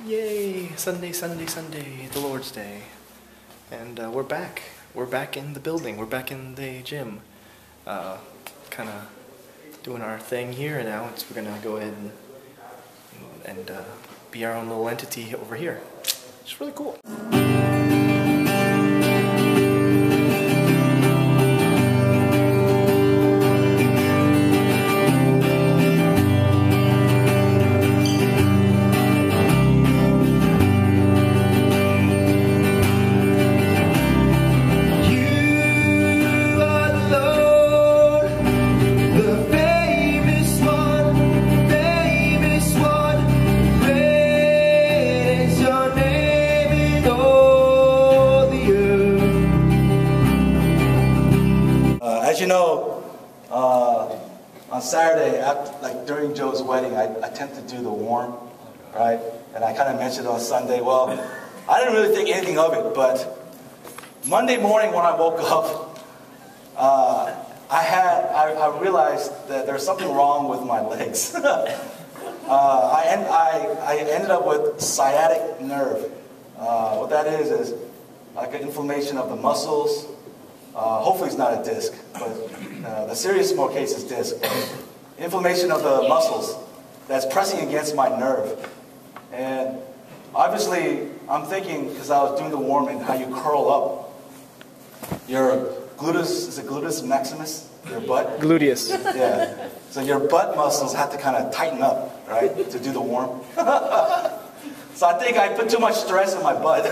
Yay! Sunday, Sunday, Sunday, the Lord's Day. And we're back. We're back in the building. We're back in the gym. Kind of doing our thing here now. We're going to go ahead and be our own little entity over here. It's really cool. As you know, on Saturday, during Joe's wedding, I tend to do the warm, right? And I kind of mentioned on Sunday, well, I didn't really think anything of it, but Monday morning when I woke up, I realized that there's something wrong with my legs. I ended up with sciatic nerve. What that is like an inflammation of the muscles. Hopefully it's not a disc, but the serious more case is disc. Inflammation of the muscles that's pressing against my nerve. And obviously, I'm thinking, because I was doing the warming, how you curl up. Your gluteus, is it gluteus maximus? Your butt? Gluteus. Yeah. So your butt muscles have to kind of tighten up, right, to do the warm. So I think I put too much stress on my butt.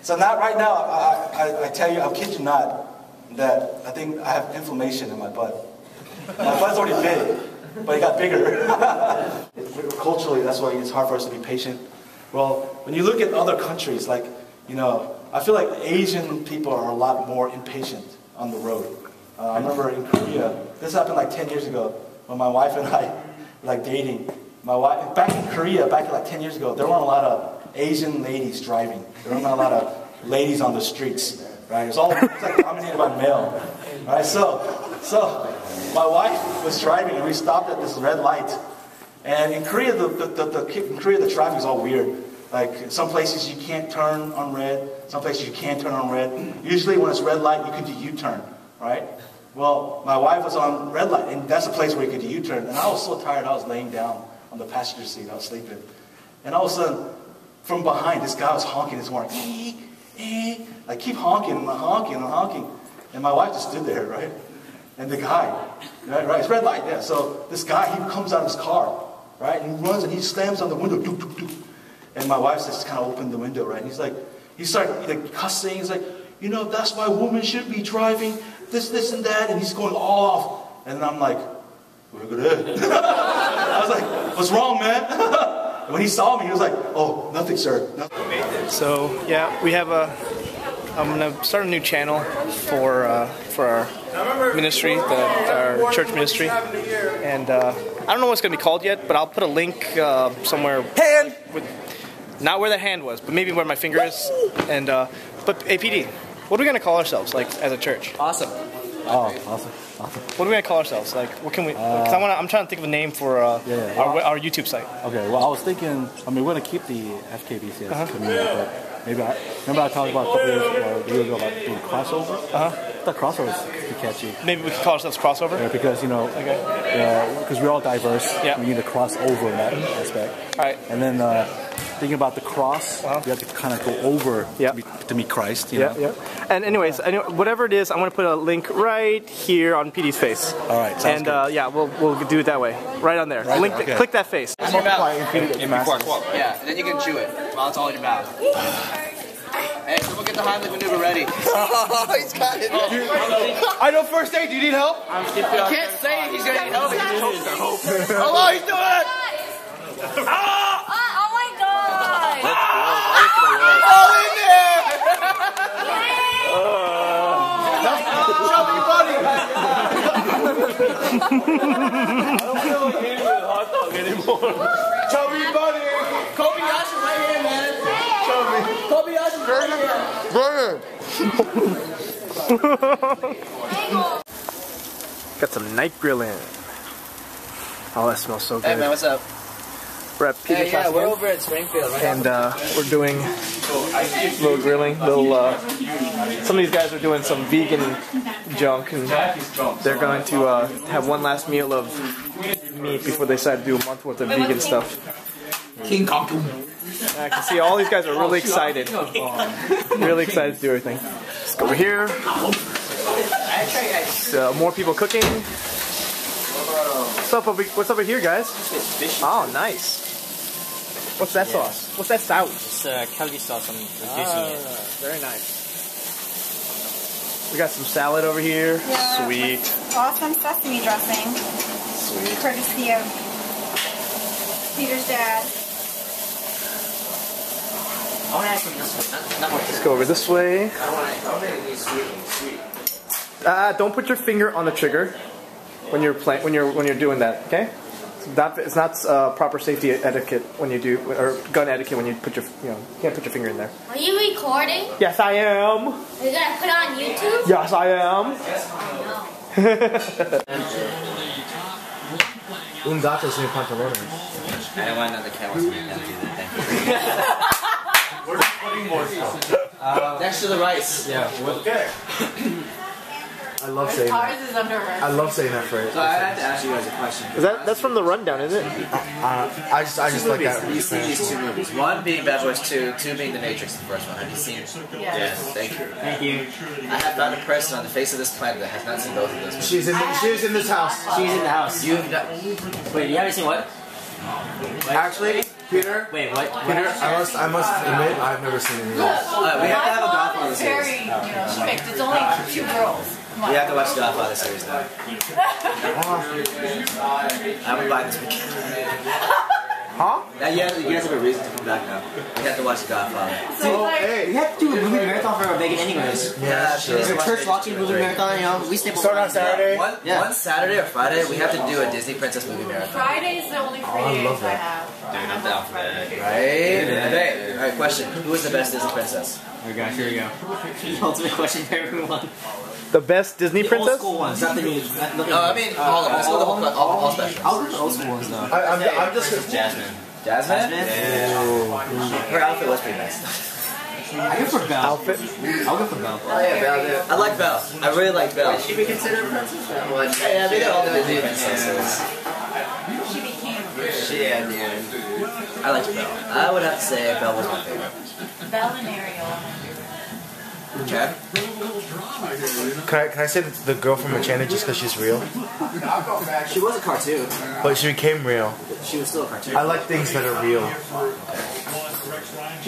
So now, right now, I tell you, I'll kid you not, that I think I have inflammation in my butt. My butt's already big, but it got bigger. Culturally, that's why it's hard for us to be patient. Well, when you look at other countries, like, you know, I feel like Asian people are a lot more impatient on the road. I remember in Korea, this happened like 10 years ago, when my wife and I were like dating. My wife, back in Korea, back like 10 years ago, there weren't a lot of Asian ladies driving. There were not a lot of ladies on the streets, right? It was like dominated by male, right? So my wife was driving, and we stopped at this red light. And in Korea, the traffic is all weird. Like some places you can't turn on red, some places you can't turn on red. Usually when it's red light, you can do U-turn, right? Well, my wife was on red light, and that's a place where you could do U-turn. And I was so tired, I was laying down on the passenger seat, I was sleeping. And all of a sudden, from behind, this guy was honking his horn. I keep honking and honking. And my wife just stood there, right? And the guy, right, it's red light, yeah. So this guy, he comes out of his car, right? And he runs and he slams on the window, doop, doop, doop. And my wife just kind of opened the window, right? And he started like cussing. He's like, you know, that's why women should be driving, this and that. And he's going all off. And then I'm like, we're good. I was like, what's wrong, man? And when he saw me, he was like, oh, nothing, sir. Nothing. So yeah, we have I'm gonna start a new channel for our ministry, our church ministry, and I don't know what it's gonna be called yet, but I'll put a link somewhere. Hand. Not where the hand was, but maybe where my finger is. And but APD, what are we gonna call ourselves, like as a church? Awesome. Oh, awesome. What are we gonna call ourselves? Like, what can we? Because I'm trying to think of a name for our YouTube site. Okay, well, I was thinking, I mean, we're going to keep the FKBCS community, but maybe remember I talked about a couple years ago about doing crossover? I thought crossover was pretty catchy. Maybe we could call ourselves Crossover? Yeah, because, you know, because we're all diverse, we need to cross over in that aspect. All right. And then thinking about the cross, we have to kind of go over to meet Christ, you know? Yeah. And anyways, whatever it is, I'm going to put a link right here on PD's face. All right, sounds good. Yeah, we'll do it that way. Right on there. Right link there, okay. Click that face. Yeah, and then you can chew it while it's all in your mouth. Hey, someone get the Heimlich maneuver ready. Oh, he's got it. I know first aid. Do you need help? He can't say he's going to need help. Hello, he's doing it. Oh my god! Oh, in there! Chubby buddy! I don't feel like eating a hot dog anymore. Chubby buddy! Kobayashi right here, man. Kobayashi right here. Got some night grilling. Oh, that smells so good. Hey man, what's up? We're at Peter's house we're again. over at Springfield. Right And we're doing little grilling. Some of these guys are doing some vegan junk, and they're going to have one last meal of meat before they decide to do a month worth of vegan stuff. King Kong. I can see all these guys are really excited. Really excited to do everything. Let's go over here. So, more people cooking. What's over here, guys? Oh, nice. What's that sauce? What's that sauce? It's Calvi sauce. I'm reducing it. Very nice. We got some salad over here. Yeah. Sweet. Awesome sesame dressing. Sweet. Courtesy of Peter's dad. I want to ask him this one. Not more. Let's go over this way. I want to be sweet. Don't put your finger on the trigger when you're doing that. Okay? It's not proper safety etiquette when you do, or gun etiquette when you put your, you can't put your finger in there. Are you recording? Yes, I am. Are you gonna put it on YouTube? Yes, I am. Un gato sin pantalones. I don't want another cat with me. Thank you. Next to the rice. Yeah. Okay. I love saying that. Ours is under arrest. I love saying that phrase. So I have to ask you guys a question. That's from the rundown, isn't it? I just like that. You've seen these two movies. One being Bad Boys 2, two being The Matrix, the first one. Have you seen it? Yes. Thank you. Thank you. I have found a person on the face of this planet that has not seen both of those movies. She's in this house. She's in the house. You've not. Wait, you haven't seen what? Actually, Peter. Wait, what? Peter, I must admit, I've never seen any of those. We have to have a Godfather series. Very, strict. It's only 2 girls. We have to watch the Godfather series now. I would buy this weekend. Huh? You guys have a reason to come back now. We have to watch the Godfather. So it's like, We have to do a movie marathon for Megan anyways. Yeah, sure. It's a church watching movie marathon, we stay Start on Saturday. One Saturday or Friday, we have to do a Disney Princess movie marathon. Friday's the only 3 days I have. Dude, I'm down for that. Right? Alright, question. Who is the best Disney princess? Here we go. The ultimate question for everyone. The best Disney The princess? old school ones, not the new. No, I mean, all of them. Let's go the all special. I'll go with the old school ones though. I'm just. Jasmine. Jasmine? Yeah. Her outfit was pretty nice. I go for Belle. Outfit? I'll go for Belle. Oh yeah, Belle. I like Belle. I really like Belle. Should we consider a princess? Yeah, I mean, they're all the Disney princesses. She became Yeah, dude. I liked Belle. I would have to say Belle was my favorite. Belle and Ariel. Okay. Can I say the girl from Enchanted just because she's real? She was a cartoon. But she became real. She was still a cartoon. I like things that are real.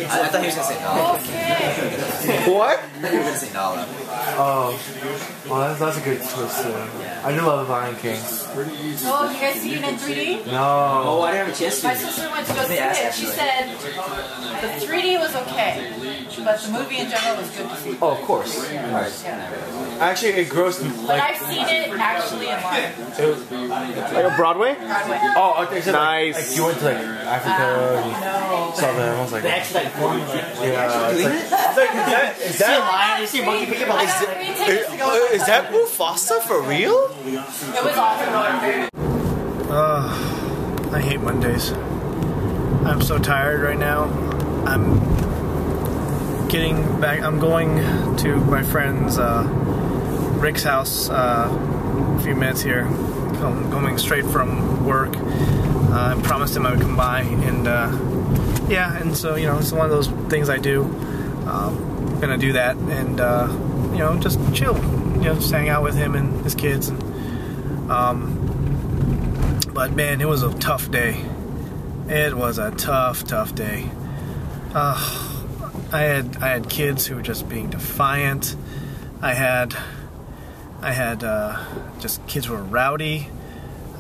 I thought he was going to say Nala. What? I thought he was going to say Nala. Oh, well, that's a good twist. I do love Lion King. Oh, you guys seen it in 3D? No. Oh, I didn't have a chance to. My sister went to go see it. She said the 3D was okay, but the movie in general was good to see. Oh, of course. Actually, it grossed me. But I've seen it actually in live. Like a Broadway? Broadway. Oh, okay. So Nice. Like you went to Africa. And No. saw them. I was like, They actually like one. yeah. It's like, You see a lion, you see a monkey pick up a I got 3 tickets to go. is that Mufasa for real? It was awesome. I hate Mondays. I'm so tired right now. I'm going to my friend's Rick's house a few minutes here. Coming straight from work. I promised him I would come by, and and so it's one of those things I do. Gonna do that, and just chill. Just hang out with him and his kids. And, but man, it was a tough day. It was a tough day. I had kids who were just being defiant. I had just kids who were rowdy.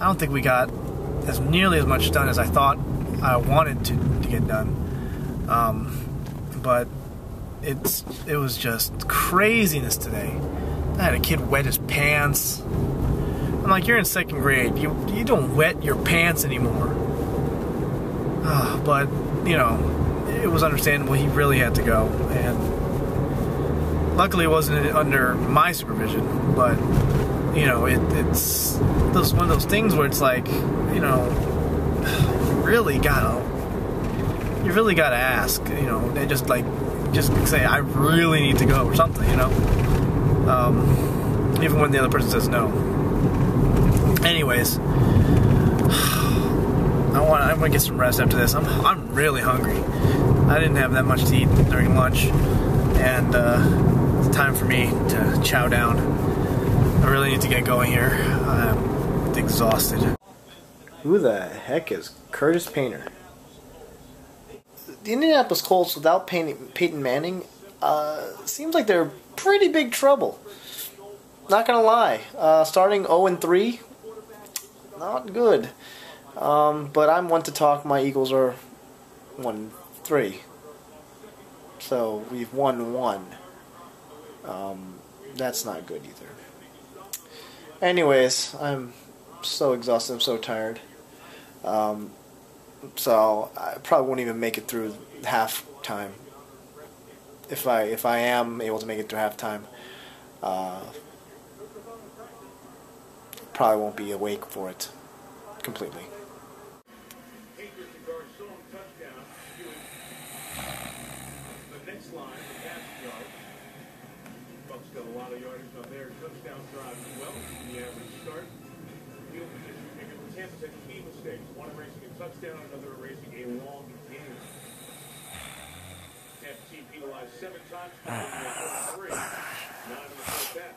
I don't think we got nearly as much done as I thought I wanted to get done. But it was just craziness today. I had a kid wet his pants. I'm like, you're in 2nd grade. You don't wet your pants anymore. But it was understandable. He really had to go, and luckily it wasn't under my supervision. But it's one of those things where it's like, you really gotta ask, you know, they just say, I really need to go or something, you know, even when the other person says no. Anyways, I'm gonna get some rest after this. I'm really hungry. I didn't have that much to eat during lunch, and it's time for me to chow down. I really need to get going here. I'm exhausted. Who the heck is Curtis Painter? The Indianapolis Colts without Peyton Manning seems like they're pretty big trouble. Not gonna lie, starting 0-3, not good. But I'm one to talk. My Eagles are 1-3, so we've won 1. That's not good either. Anyways, I'm so exhausted. I'm so tired. So I probably won't even make it through halftime. If I am able to make it through halftime, probably won't be awake for it completely. Bucks got a lot of yardage on their touchdown drive as well. The average start. Field position taken from Tampa had key mistakes. One erasing a touchdown, another erasing a long game. Tampa team penalized 7 times, 3, 9 in the first half.